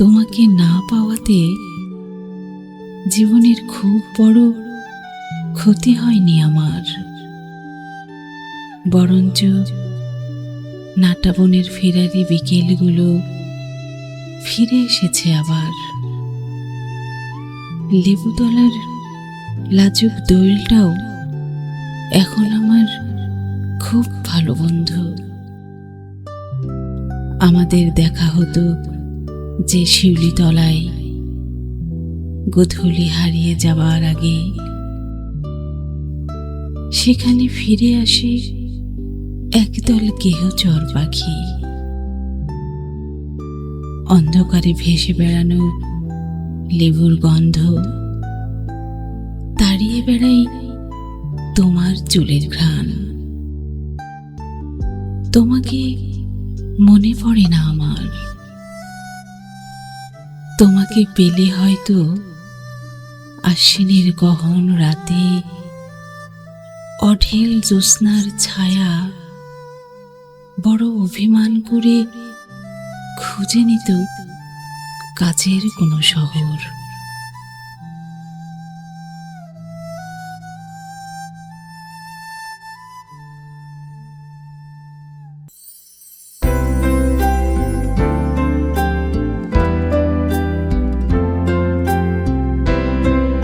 তোমাকে না পাওয়াতে জীবনের খুব বড় ক্ষতি হয়নি আমার, বরঞ্চ নাটাবনের ফেরারি বিকেলগুলো ফিরে এসেছে আবার। লেবুতলার লাজুক দোয়েলটাও এখন আমার খুব ভালো বন্ধু। আমাদের দেখা হতো যে শিউলিতলায় গোধূলি হারিয়ে যাবার আগে, সেখানে ফিরে আসে একদল গেহচর পাখি। অন্ধকারে ভেসে বেড়ানো লেবুর গন্ধ তাড়িয়ে বেড়াই তোমার চুলের ঘ্রাণ। তোমাকে মনে পড়ে না আমার, তোমাকে পেলে হয়তো আশ্বিনের গহন রাতে অঢেল জ্যোৎস্নার ছায়া বড় অভিমান করে খুঁজে নিত কাছের কোনো শহর।